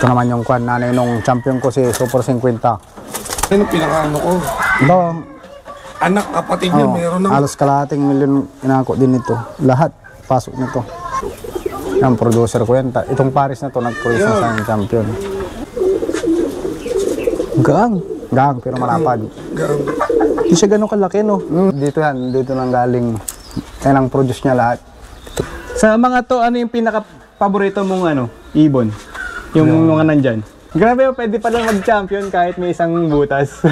Ito naman yung kwan, nanay nung champion ko si Super 50. Ano pinakaano ko? Ito, Anak, kapatid niya, meron na. halos kalahating milyon inako din ito. Lahat, pasok nito. Ang producer ko yan. Itong Paris na to, nag-produce na sa akin champion. Gang, pero malapad. Gang. Hindi siya ganun kalaki, no? Dito yan, dito nang galing. Yan ang produce niya lahat. Sa mga to, ano yung pinaka-paborito mong ibon? Yung mga nandyan? Grabe, pwede pa lang mag-champion kahit may isang butas.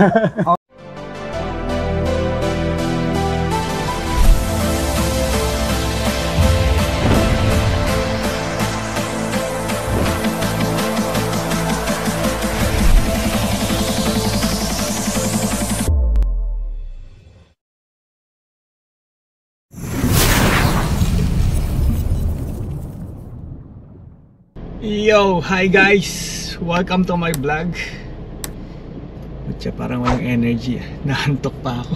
Yo, hi guys! Welcome to my vlog. Butya, parang walang energy. Nahantok pa ako.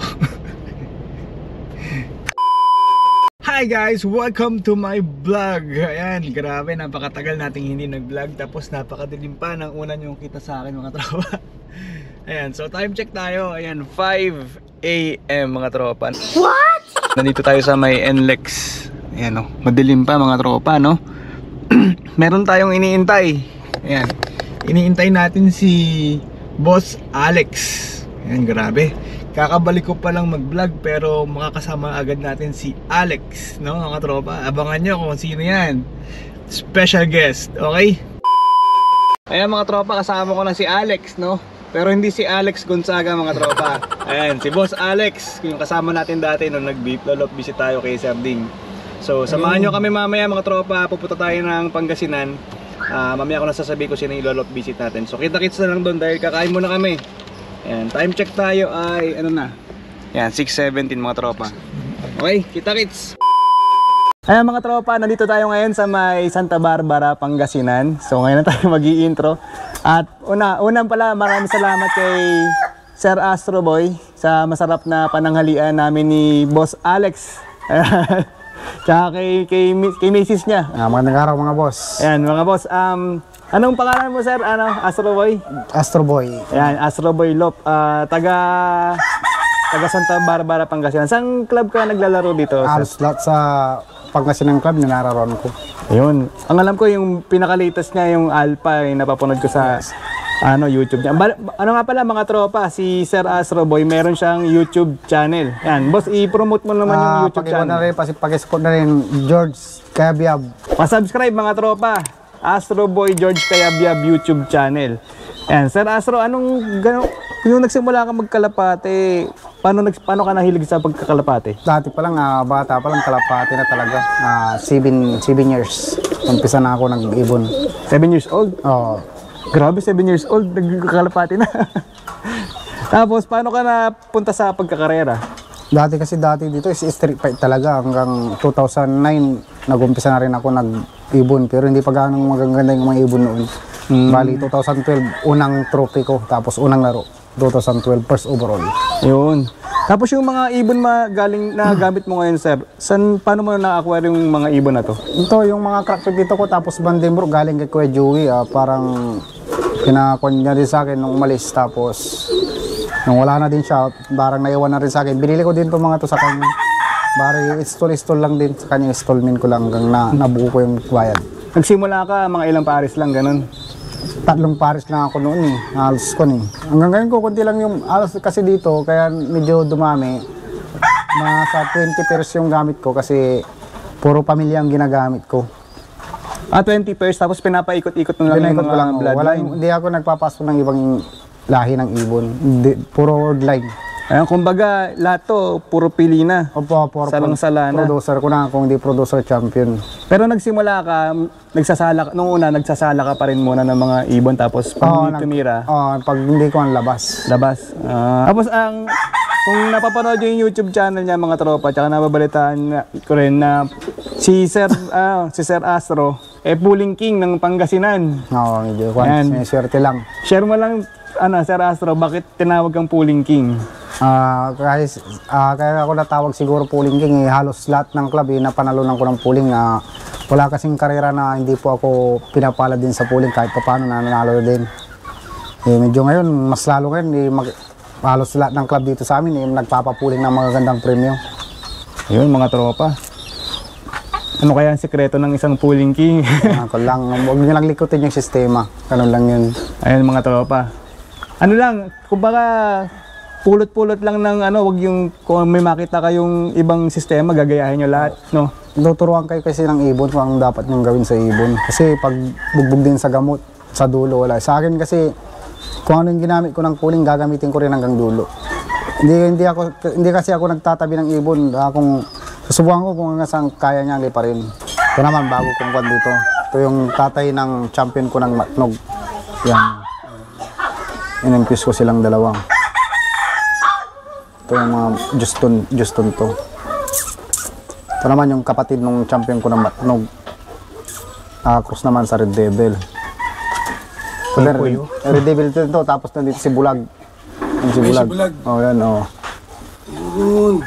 Hi guys! Welcome to my vlog. Ayan, grabe, napakatagal nating hindi nag-vlog. Tapos napakadilim pa ng una nyong kita sa akin, mga tropa. Ayan, so time check tayo. Ayan, 5 AM mga tropa. What? Nandito tayo sa may NLEX. Ayan, madilim pa mga tropa, no? Meron tayong iniintay. Ayan, iniintay natin si Boss Alex. Ayan, grabe. Kakabalik ko pa lang mag-vlog pero makakasama agad natin si Alex, no mga tropa. Abangan nyo kung sino yan. Special guest, okay? Ayan mga tropa, kasama ko na si Alex, no? Pero hindi si Alex Gonzaga mga tropa. Ayan, si Boss Alex, yung kasama natin dati nung nag-lolop visit tayo kay Sir Ding. So samahan nyo kami mamaya mga tropa, pupunta tayo ng Pangasinan. Mamaya ko nasasabi ko sino yung lolop visit natin. So kita-kits na lang doon dahil kakain muna kami. Ayan, time check tayo ay ano na. Ayan, 6:17 mga tropa. Okay, kita-kits. Ayan mga tropa, nandito tayo ngayon sa may Santa Barbara, Pangasinan. So ngayon na tayo mag-i-intro. At unang pala maraming salamat kay Sir Astro Boy sa masarap na pananghalian namin ni Boss Alex. Tsaka kay misis niya. Magandang araw mga boss. Ayan mga boss, anong pangalan mo sir? Astro Boy? Astro Boy. Ayan, Astro Boy Lop. Taga Santa Barbara, Pangasinan. Saan club ka naglalaro dito? Halos lahat sa Pangasinan Club na nararoon ko. Ayun. Ang alam ko yung pinaka-latest niya yung Alpha, yung napapanood ko sa YouTube niya. Ano nga pala mga tropa, si Sir Astro Boy, meron siyang YouTube channel. Yan, boss, i-promote mo naman yung YouTube channel. Na rin, pakisupport na rin, George Kayabyab. Pa-subscribe mga tropa, Astro Boy George Kayabyab YouTube channel. Yan, Sir Astro, yung nagsimula ka magkalapate, paano ka nahilig sa pagkakalapate? Dati pa lang, bata pa lang, kalapate na talaga. 7 years. Umpisa na ako nag-ibon. 7 years old? Oo. Grabe, 7 years old, nagkakalapati na. Tapos, paano ka napunta sa pagkakarera? Dati dito is street fight talaga. Hanggang 2009, nag-umpisa na rin ako nag-ibon. Pero hindi pa gaano magaganda yung mga ibon noon. Bali, 2012, unang trophy ko. Tapos, unang laro. 2012, first overall. Yun. Tapos yung mga ibon galing na gamit mo ngayon, sir, paano mo na-acquire yung mga ibon na to? Ito, yung mga crackpit dito ko, tapos Vandenbroek, galing kay Kuya Joey. Parang pinakon niya din sa akin nung umalis. Tapos, nung wala na din siya, parang naiwan na rin sa akin. Binili ko din itong mga to sa kanya. Bari, install lang din sa kanya. Installment ko lang hanggang nabuo ko yung bayad. Nagsimula ka, mga ilang pares lang, ganun? 3 pares lang ako noon eh. Halos ko eh. Hanggang ngayon ko, konti lang yung halos kasi dito, kaya medyo dumami. Nasa 20 pairs yung gamit ko kasi puro pamilya ang ginagamit ko. 20 pairs, tapos pinapaikot-ikot mo lang yung mga bloodline? Hindi ako nagpapasok ng ibang lahi ng ibon. Puro wordline. Ayan, kumbaga, lahat to, puro pili na. Opo, salang-sala na. Producer ko na, kung hindi producer champion. Pero nagsimula ka, nung una, nagsasala ka pa rin muna ng mga ibon, tapos pag hindi tumira? Pag hindi ko ang labas. Tapos kung napapanood yung YouTube channel niya mga tropa, tsaka nababalitaan ko rin na si Sir Astro, pulling king ng Pangasinan. Oo, medyo may swerte lang. Share mo lang, Sir Astro, bakit tinawag kang pulling king? Kaya ako natawag siguro pulling king halos lahat ng club napanalunan ko ng pulling wala kasing karera na hindi po ako pinapala din sa pooling kahit pa paano nanalo din. Medyo ngayon, mas lalo ngayon, halos lahat ng club dito sa amin, nagpapapuling ng mga gandang premyo. Yun mga tropa. Ano kaya ang sikreto ng isang pooling king? Ako lang, huwag nyo lang likutin yung sistema. Ganun lang yun. Ayan mga tropa. Ano lang, kumbaga pulot-pulot lang ng wag yung kung may makita kayong ibang sistema, gagayahin nyo lahat, no? Tuturuan kayo kasi ng ibon kung ang dapat nyong gawin sa ibon. Kasi pag bugbog din sa gamot, sa dulo, wala. Sa akin kasi, kung ano yung ginamit ko ng pooling, gagamitin ko rin hanggang dulo. Hindi kasi ako nagtatabi ng ibon. Kung susubukan ko kung hanggang saan kaya niya, pa rin. Ito naman, bago kong kwan dito. Ito yung tatay ng champion ko ng matnog. Yan. In-infuse ko silang dalawang. Ito yung mga Juston to. Ito naman yung kapatid ng champion ko ng matnog. Cross naman sa Red Devil. Ito din, Red Devil ito, tapos nandito si Bulag. Yung si Bulag. Oh, yan, oh. Yun.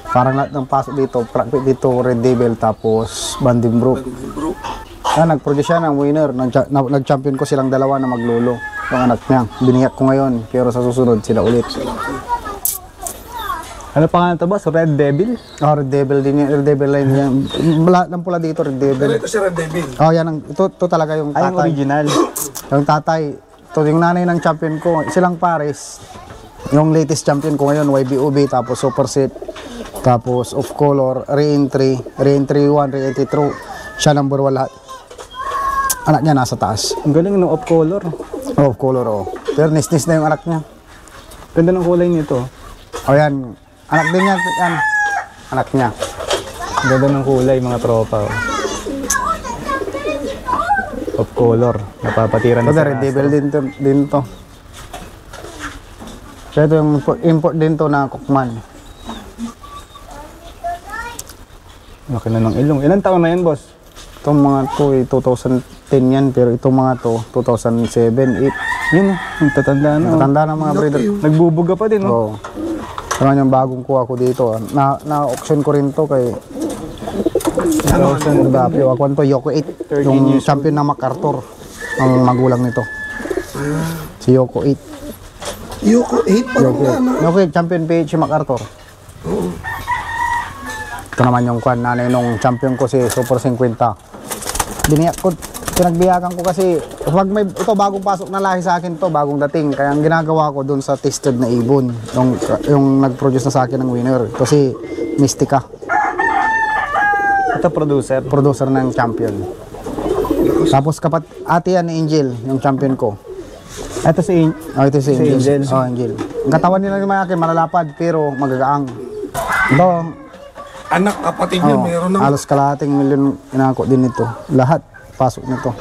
Parang lahat ng pasok dito, Red Devil, tapos Bandimbrook. Nag-produce siya ng winner. Nag-champion ko silang dalawa na maglolo. Yung anak niya. Biniyak ko ngayon, pero sa susunod sila ulit. Ano pangalan ito boss? Red Devil? Oh, Red Devil din yan. Red Devil line yan. Lahat ng pula dito, Red Devil. Pero ito si Red Devil. Oh, yan. Ito talaga yung Ay, yung tatay. original. Yung tatay. Ito yung nanay ng champion ko. Silang pares. Yung latest champion ko ngayon, YBOB, tapos Super Set, tapos Off Color, Re-entry 1, Re-entry 2. Siya number 1 lahat. Anak niya nasa taas. Ang galing ng off color. Oh, Off Color, oh. Pero nis-nis na yung anak niya. Ganda ng kulay nito. Oh, yan. Anak din niya, yan. Anak niya. Ganda ng kulay mga tropa. Oh. Off color. Napapatiran Ito, na sa Red aso. Devil din to. So, ito yung import din to na Cookman. Laki na ng ilong. Ilan taon na yan boss? Itong mga to, 2010 yan, pero itong mga to, 2007, 8. Yun, ang tatanda na. Matanda na mga breeder. Nagbubuga pa din, no? Oo. Naman yung bagong kuha ko dito. Na-auction ko rin to kay Dapio. Ako to, Yoko 8. Yung champion na MacArthur. Ang magulang nito. Si Yoko 8. Yoko 8 pa rin. Yoko 8, champion PH si MacArthur. Ito naman yung kwan, nanay nung champion ko si Super 50. Pinagbiyakan ko kasi, ito bagong pasok na lahi sa akin to, bagong dating. Kaya ang ginagawa ko dun sa tested na ibon, yung nag-produce na sa akin ng winner. Ito si Mystica, Ito producer. producer ng champion. Tapos ate yan ni Angel, yung champion ko. Ito si Ito si Angel. Angel. Oh, Angel. Ang katawan nila ng mga akin, malalapad, pero magagaang. Ito, Anak, kapatid niya, meron ng... halos kalahating milyon inako din ito. Lahat pasok nito.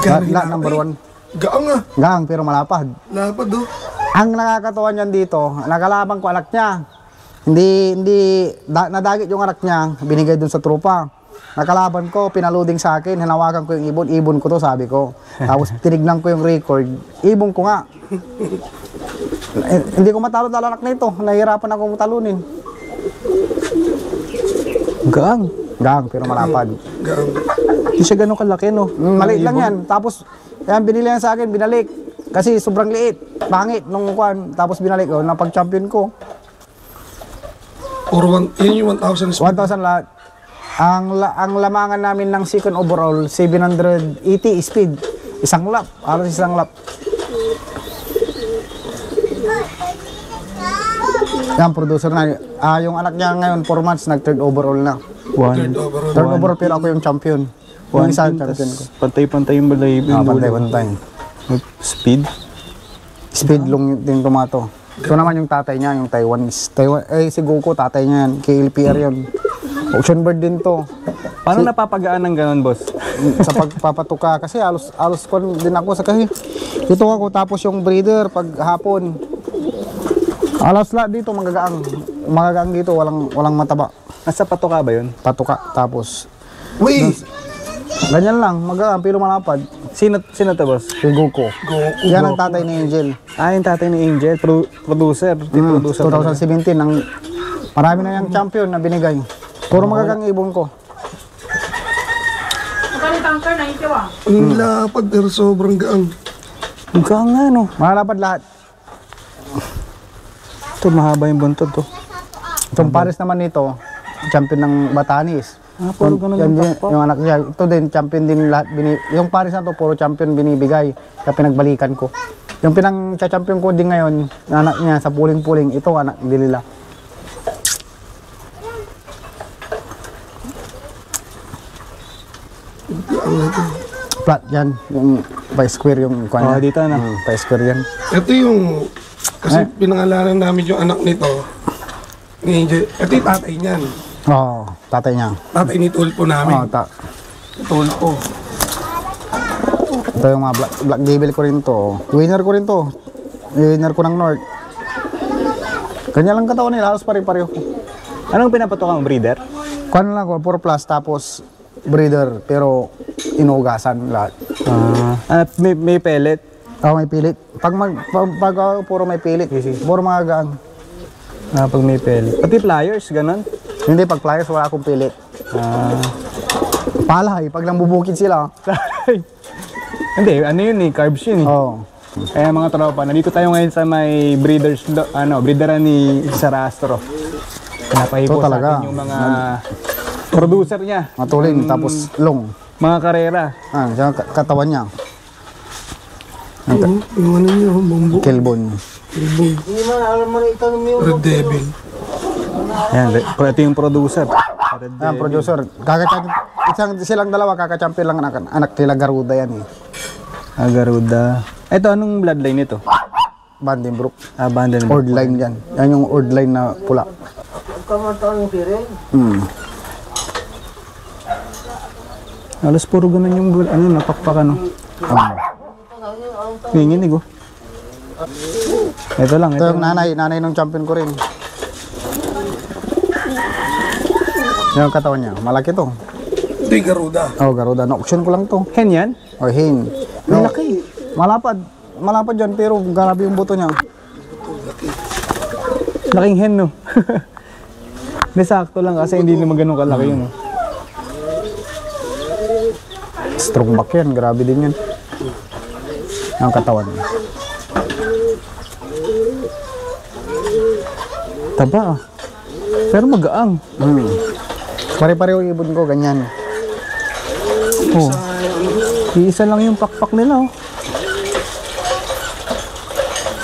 Lahat number 1. Gaang ah. Gang, pero malapad. Lapad do. Ang nakakatawa niyan dito, nakalaban ko anak niya. Nadagit yung anak niya, binigay dun sa trupa. Nakalaban ko, pinaluding sa akin, hinawakan ko yung ibon ko to, sabi ko. Tapos tinignan ko yung record, ibon ko nga. Hindi ko matalo-talo anak na ito, nahihirapan ako talunin. Gaang. Gang, pero malapad. Gaang. Hindi siya ganun kalaki, no? Maliit lang yan. Tapos, yan, binili yan sa akin, binalik. Kasi sobrang liit. Pangit nung kwan. Tapos binalik ko, napag-champion ko. Yun yung 1,000 speed. 1,000 lahat. Ang lamangan namin ng second overall, 780 speed. Isang lap. Halos isang lap. Yan, producer na. Yung anak niya ngayon, 4 months, nag-third overall na. Third overall, pero ako yung champion. Yung isa champion ko. Pantay-pantay yung balay. Pantay-pantay. Speed. Speed long din tomato. Ito naman yung tatay niya, yung Taiwanese. Si Goku, tatay niya yan. KLPR yun. Ocean bird din to. Paano napapagaan ng ganun, boss? Sa pagpapatuka. Kasi alos ko din ako sa kasi. Dito ako, tapos yung breeder, pag hapon. Alas lahat dito, magagaang. Magagaang dito, walang mataba. Nasa patuka ba yun? Patuka, tapos. Wait! Ganyan lang, magagaan, pero malapad. Sino to, boss? Si Goku. Yan ang tatay ni Angel. Yung tatay ni Angel. Producer. Producer. 2017, marami na yung champion na binigay. Puro magagang ibon ko. Ang lapad pero sobrang gaan. Mukhang nga, no? Malapad lahat. Ito, mahaba yung buntot, to. Itong pares naman nito, champion ng Batanes. Puro ganun Yan yung din, pakpak. yung anak niya. Ito din, champion din lahat. Yung pares na to, puro champion binibigay. Kaya pinagbalikan ko. Yung pinang-champion ko din ngayon, anak niya sa puling-puling, ito anak nila. Flat yan, yung by square yung kanya. Dito na. By square yan. Ito yung, kasi pinangalanan namin yung anak nito. Ni AJ. Ito yung tatay niyan. Oo, tatay niya. Tatay ni Tulpo namin. Tulpo. Ito yung mga black devil ko rin to. Winner ko rin to. Winner ko ng North. Kanya lang katawan nila, halos pare-pareho. Anong pinapatukan mo, breeder? Kuan lang ko, 4 plus tapos breeder pero inugasan lahat. At may pellet. May pilit. Pag puro may pilit, puro mga gaan. Pag may pellet. Pati pliers, ganun. Hindi, pag flyers wala akong pilit. Palay, pag lang bubukid sila. Hindi, ano yun eh, carbs yun eh. Oo. Kaya mga tropa, nandito tayo ngayon sa may breederan ni Sarastro. Pinapahipo Ito sa talaga. atin yung mga producer niya. Matulin, tapos long. Mga karera. Siya katawan niya. Yung ano niya, bumbo. Kilbon. Red Devil. Ayan, ito yung producer. Ayan, producer. Silang dalawa, kakachampion lang anak nila Garuda yan eh. Garuda. Ito, anong bloodline nito? Vandenbroek. Vandenbroek. Ord line yan. Yan yung ord line na pula. Alas puro ganun yung napakpak ano. Nanginginig oh. Ito lang. Ito yung nanay ng champion ko rin. Yung katawan niya, malaki to. Ito yung Garuda. Garuda. Na-auction ko lang to. Hen yan? Hin. Malaki. Malapad dyan, pero grabe yung buto niya. Laking hen no. Hindi sakto lang kasi hindi naman ganun kalaki yun. Oh. Strong back yan, grabe din yan. Ang katawan niya. Taba ah. Pero magaang. Pare-pareho yung ibon ko, ganyan. Oh. Iisa lang yung pakpak nila oh.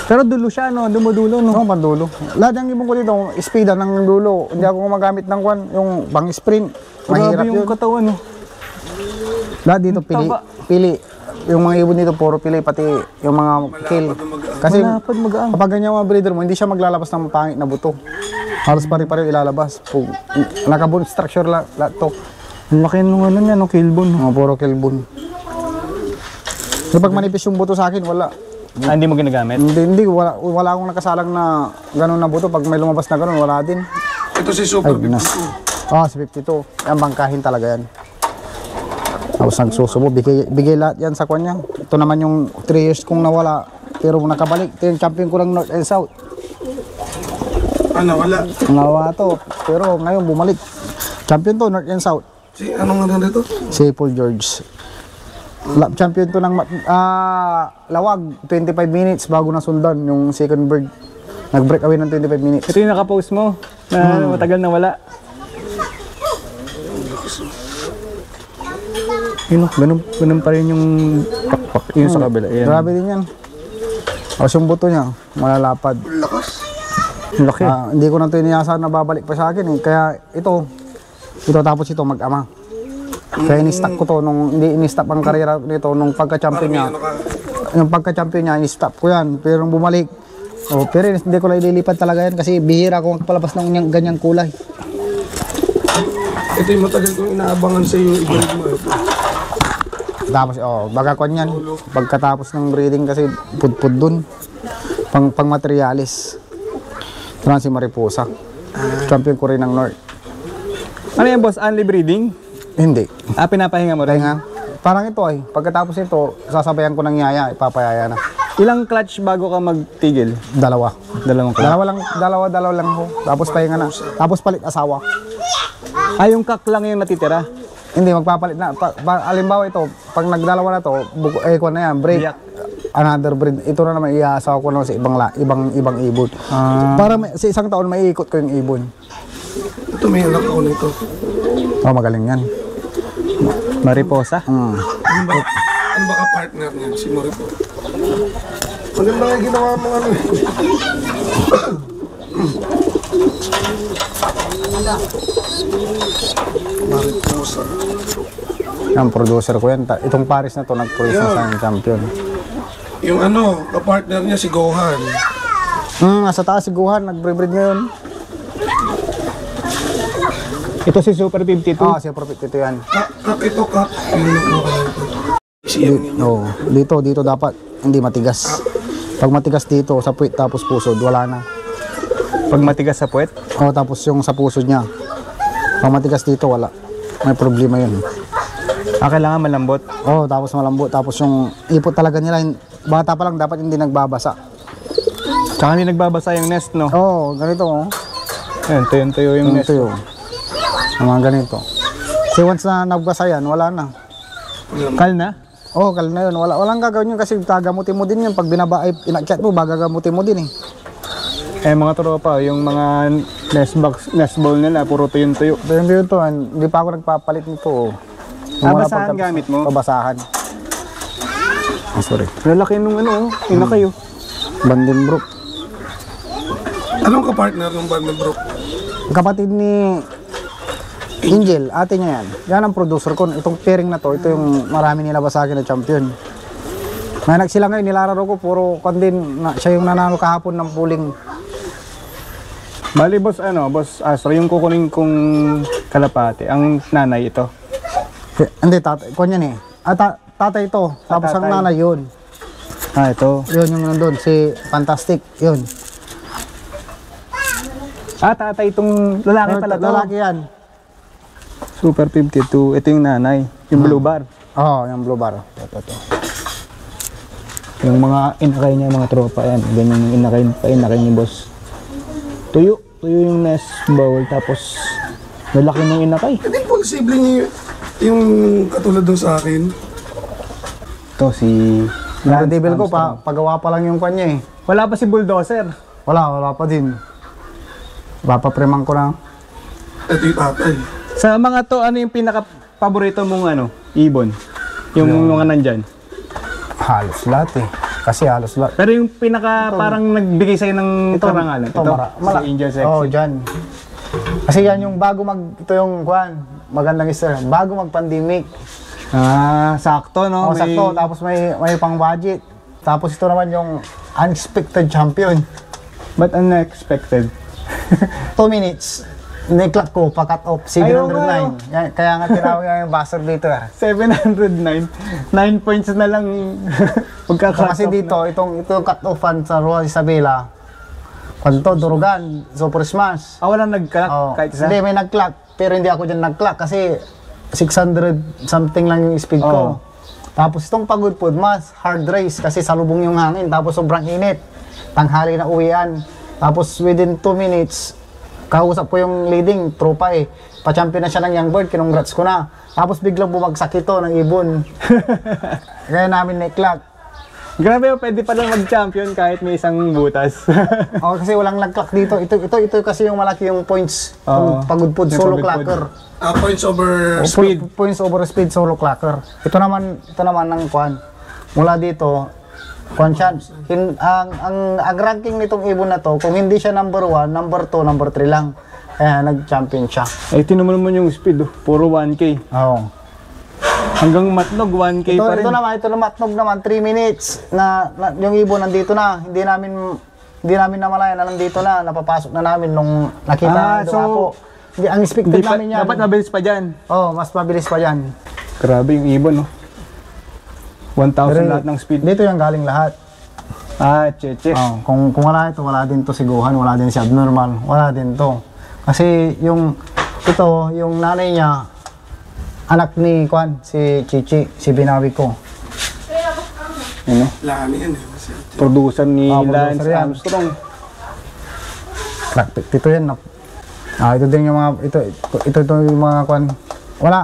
Pero dulo siya no, dumudulo no. Pandulo. Lahat ng ibon ko dito, speeda ng dulo. Hindi ako gumagamit ng yung pang sprint. Mahirap Grabe yung yun. katawan no. Lahat dito, pili. Yung mga ibon dito, puro pili, pati yung mga kill. Kasi Malapad magaang. kapag ganyan mga breeder mo, hindi siya maglalabas ng pangit na buto. Halos pare-pareho ilalabas. Nakabone structure lahat to. Ang laki nung ano niya no, kilbon. Puro kilbon. Kapag manipis yung buto sa akin, wala. Hindi mo ginagamit? Hindi, wala akong nakasalang na gano'n na buto. Pag may lumabas na gano'n, wala din. Ito si Super Ay, Pinas. 52. Si 52. Yan, bangkahin talaga yan. Tapos nagsusubo, bigay lahat yan sa kanya. Ito naman yung 3 years kong nawala, pero nakabalik. Ito yung champion ko ng North and South. Wala. Nawala to, pero ngayon bumalik. Champion to, North and South. Si anong ano dito? Si Paul George. Champion to ng lawag, 25 minutes bago nasundan yung second bird. Nag-break away ng 25 minutes. Ito yung nakapost mo na matagal na wala. Yun, ganun pa rin yung pakpak yun sa kabila. Ayan. Grabe din yan. Tapos yung buto niya, malalapad. Lakas. Laki. Hindi ko na ito iniyasan na babalik pa sa akin eh. Kaya ito tapos ito mag-ama. Kaya in-stop ko to hindi in-stop ang karera nito nung pagka-champion niya. Yung pagka-champion niya, in-stop ko yan. Pero nung bumalik, pero hindi ko lang ililipat talaga yan kasi bihira akong palabas ng ganyang kulay. Ito yung matagal kong inaabangan sa iyo. Ibalik mo ito. Tapos, baga ko yan. Pagkatapos ng breeding kasi pudpud dun. Pang materialis. Ito na si Mariposa. Champion ko rin ng North. Ano yan boss? Only breeding? Hindi. Pinapahinga mo rin? Kaya nga, parang ito ay, pagkatapos nito, sasabayan ko ng yaya, ipapayaya na. Ilang clutch bago ka magtigil? Dalawa. Dalawang clutch? Dalawa lang ho. Tapos pahinga na. Tapos palit asawa. Yung kak lang yung natitira? Hindi, magpapalit na. Alimbawa ito, pag nagdalawa na to, kung na yan, break. Biyak. Another breed. Ito na naman, iaasawa ko naman sa ibang ibon. Para sa isang taon, may ikot ko yung ibon. Ito may anak ako nito. Oh, magaling yan. Mariposa. Ano ba ka-partner niyan? Si Moripo. Maganda nga ginawa mo ano eh. Mariposa. Ang producer ko yan. Itong Paris na to, nag-produce na sa champion. Yung ano, ka-partner niya si Gohan. Nasa taas si Guhan, nag-breed ngayon. Ito si Super 52. Si Profit ito yan. Kak ito, kak. Yung nakuha ito. Siyang niya. Oo, dito dapat hindi matigas. Pag matigas dito sa puwit tapos pusod, wala na. Pag matigas sa puwet. Tapos yung sa pusod niya. Pag matigas dito, wala. May problema yun. Kailangan malambot. Tapos malambot. Tapos yung ipot talaga nila, bata pa lang dapat hindi nagbabasa. Tsaka hindi nagbabasa yung nest, no? Ganito Ayan, tuyo yung nest. Ito yung mga ganito. Kasi once na nagbasa yan, wala na. Kal na? Kal na yun. Walang gagawin yun kasi gagamutin mo din yun. Pag ina-chat mo, gagamutin mo din eh. Mga tropa, yung mga nest ball nila, puro tuyo-tuyo. Tuyo to, hindi pa ako nagpapalit nito. Basahan gamit mo? Basahan. Sorry. Lalaki nung ina kayo. Vandenbroek. Anong ka-partner ng Vandenbroek? Kapatid ni Angel, ate niya yan. Yan ang producer ko. Itong pairing na to, ito yung marami nilabas sa akin na champion. May nagsila ngayon, nilalaro ko, puro kondin. Siya yung nanalo kahapon ng pooling. Bali, boss Astro, yung kukunin kong kalapate, ang nanay ito. Hindi, tatay. Kung yan eh. Tatay ito. Tapos ang tatay. nanay yun. Ito. Yun yung nandun, si Fantastic. Yun. Tatay itong lalaki pala to. Lalaki yan. Super 52. Ito yung nanay. Yung blue bar. Yung blue bar. Ito. Yung mga inakay niya, mga tropa yan. Ganyan yung inakay ni boss. Tuyo yung nest bowl. Tapos, lalaki ng inakay. Hindi posible niya yung katulad doon sa akin. Ito si Yung table ko, pagawa pa lang yung kanya eh. Wala pa si Bulldozer. Wala pa din. Papapremang ko na. Ito yung tatay. Sa mga to, ano yung pinaka-paborito mong ibon? Yung mga nandyan? Halos lahat eh. Kasi halos lahat. Pero yung parang nagbigay sa'yo ng karangalan. Ito, si Angel Sexy. Dyan. Kasi yan yung ito yung magandang isa. Bago mag-pandemic. Sakto, no? Sakto. Tapos may pang budget. Tapos ito naman yung unexpected champion. But unexpected. 2 minutes. Neklat ko, pa-cut off, 709. Kaya nga tinawag nga yung buzzer dito. 709. 9 points na lang pagka-cut Kasi off dito, itong cut off fan sa Roa Isabela. Durugan, Super Smash. walang nag-clock kahit isa? Hindi, may nag-clock. Pero hindi ako dyan nag-clock kasi 600 something lang yung speed ko. Tapos itong Pagod Food, mas hard race kasi salubong yung hangin. Tapos sobrang init. Tanghali na uwian. Tapos within 2 minutes, kausap ko yung leading tropa eh. Pa-champion na siya ng young bird, kinongrats ko na. Tapos biglang bumagsak ito ng ibon. Kaya namin na-clock. Grabe, pwede pa lang mag-champion kahit may isang butas. Kasi walang nag-clock dito. Ito kasi yung malaki yung points. Yung Pagod Food, Yung solo Pagod Food. clocker. Points over Speed. Points over speed, solo clocker. Ito naman ng kwan. Mula dito, kwan siya. Ang ranking nitong ibon na to, kung hindi siya number 1, number 2, number 3 lang. Kaya nag-champion siya. Tinuman mo yung speed, puro 1K. Oo. Hanggang matlog, 1K pa rin. Ito naman, matnog naman, 3 minutes na yung ibon nandito na. Hindi namin namalayan na nandito na, napapasok na namin nung nakita namin po. Hindi, ang expected namin yan. Dapat mabilis pa dyan. Mas mabilis pa yan. Grabe yung ibon, no? 1,000 lahat ng speed. Dito yung galing lahat. Cheche. Kung wala ito, wala din to si Gohan, wala din si Abnormal, wala din to. Kasi yung nanay niya, anak ni si Chichi, si Binawi ko. Lani yan eh. Producer ni Lance producer yan. Armstrong. Ito yan. Ito din yung mga, ito yung mga wala.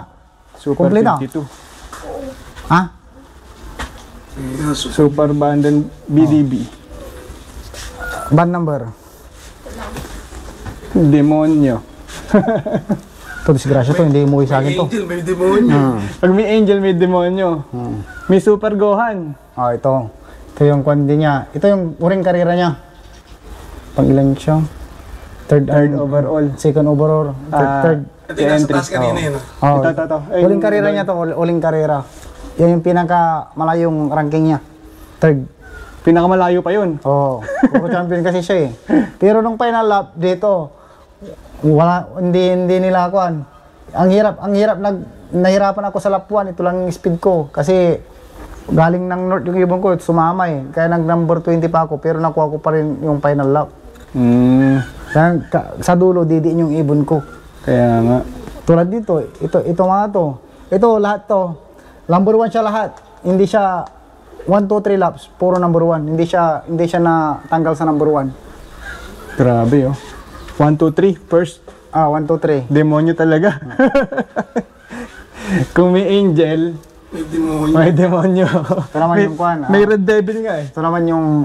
Super Kumpleta. 52. Ha? Super Abandon BDB. Band number. Demonyo. Ito, disgrasya to. Hindi umuwi sa akin to. Angel, may demonyo. Pag may angel, may demonyo. May Super Gohan. Ito. Ito yung kwandi niya. Ito yung uring karera niya. Pang ilan siya? Third overall. Second overall. Third. Ito yung nasa taas kanina yun. Ito. Ay, Uling karera niya to. Uling karera. Yan yung pinaka malayong ranking niya. Third. Pinakamalayo pa yun. Oo. Puro champion kasi siya eh. Pero nung final lap dito, hindi nila akuan. Ang hirap nahirapan ako sa lap 1. Ito lang yung speed ko kasi galing ng north yung ibon ko, sumama eh. Kaya nag number 20 pa ako pero nakuha ko pa rin yung final lap. Kaya sa dulo didiin yung ibon ko. Kaya nga. Tulad dito, ito mga to. Ito lahat to. Number 1 siya lahat. Hindi siya 1, 2, 3 laps, puro number 1. Hindi siya natanggal sa number 1. Grabe oh. 1, 2, 3. First. 1, 2, 3. Demonyo talaga. Kung may angel, May demonyo. may demonyo. Ito naman yung kuhan. May red devil nga eh. Ito naman yung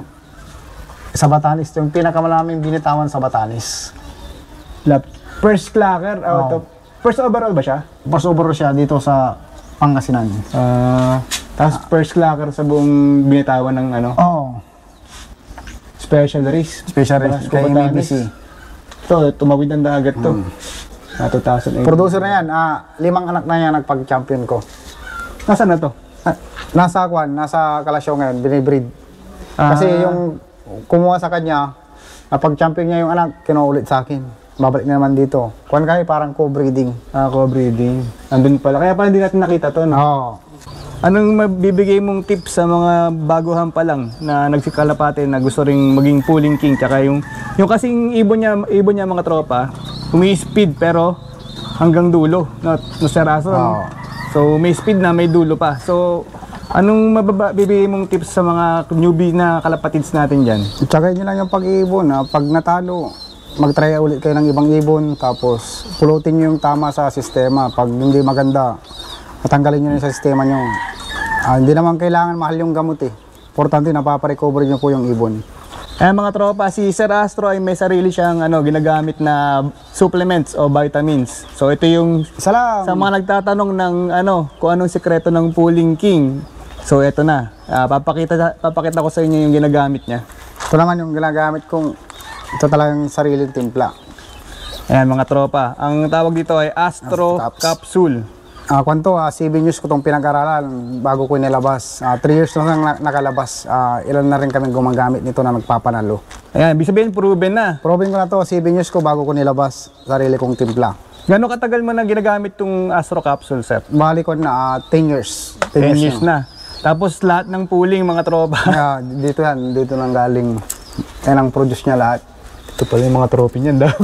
sa Batanes. Ito yung pinakamalaming binitawan sa Batanes. First clacker out of... First overall ba siya? First overall siya dito sa Pangasinan. Tapos first clacker sa buong binitawan ng ano, special race. Special race kay MABC. Ito, tumawid ng dagat to. 2008. Producer na yan. 5 anak na yan nagpag-champion ko. Nasaan na to? Nasa Kalasyaw ngayon, binibreed. Kasi yung kumuha sa kanya, napag-champion niya yung anak, kinuulit sa akin. Babalik na naman dito. Kuhan kayo, parang co-breeding. Co-breeding. Andun pala. Kaya pala hindi natin nakita to, no? Oo. Anong mabibigay mong tips sa mga baguhan pa lang na nagsikalapate na gusto ring maging pulling king tsaka yung kasing ibon niya mga tropa, umi-speed pero hanggang dulo, no seraso. So may speed na, may dulo pa. So anong mabibigay mong tips sa mga newbie na kalapatids natin diyan? Tsaka nyo lang yung pag-iibon. Pag natalo, mag-try ulit kayo ng ibang ibon, tapos pulutin nyo yung tama sa sistema. Pag hindi maganda, natanggalin nyo sa sistema nyo. Hindi naman kailangan mahal yung gamot eh. Importante, napaparecover nyo po yung ibon. Mga tropa, si Sir Astro ay may sarili siyang ginagamit na supplements o vitamins. So ito yung Isa lang. sa mga nagtatanong ng kung anong sekreto ng pulling king. So ito na. Papakita ko sa inyo yung ginagamit niya. Ito naman yung ginagamit kong, ito talagang sariling timpla. Ayan mga tropa. Ang tawag dito ay Astro Caps. Capsule. Kwanto, CB News ko itong pinag-aralan bago ko nilabas. 3 years na lang nakalabas. Ilan na rin kami gumagamit nito na nagpapanalo. Ayan, ibig sabihin proven na. Proven ko na to, CB News ko bago ko nilabas. Sarili kong timpla. Gano'ng katagal mo na ginagamit tong Astro Capsule, sir? Bali ko na 10 years. 10 years na. Tapos lahat ng pooling mga tropa. Dito nang galing. Yan ang produce niya lahat. Ito pala yung mga trophy niyan daw.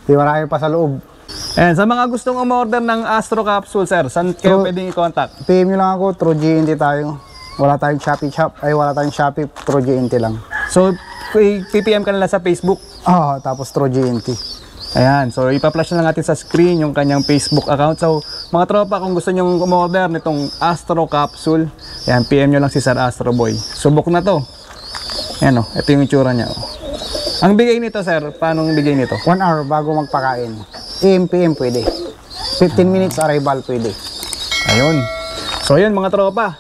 Di marami pa sa loob. Ayan, sa mga gustong umorder ng Astro Capsule, sir, saan kayo pwedeng i-contact? PM nyo lang ako, through GNT tayo. Wala tayong Shopee shop, wala tayong Shopee, through GNT lang. So, PPM ka nila sa Facebook. Tapos through GNT. Ayan, so ipa-flash na lang natin sa screen yung kanyang Facebook account. So, mga tropa, kung gusto nyong umorder nitong Astro Capsule, ayan, PM nyo lang si Sir Astro Boy. Subok na to. Ayan o, ito yung itsura niya. Ang bigay nito, sir, paano ang bigay nito? 1 hour bago magpakain. AM, PM pwede. 15 minutes arrival pwede. Ayun. So, ayun mga tropa.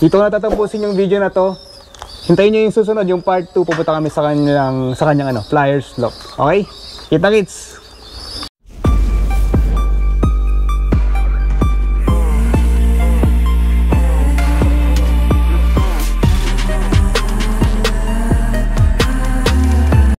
Dito na tatapusin yung video na to. Hintayin nyo yung susunod, yung part 2, pupunta kami sa kanyang flyers lock. Okay? Kita kits!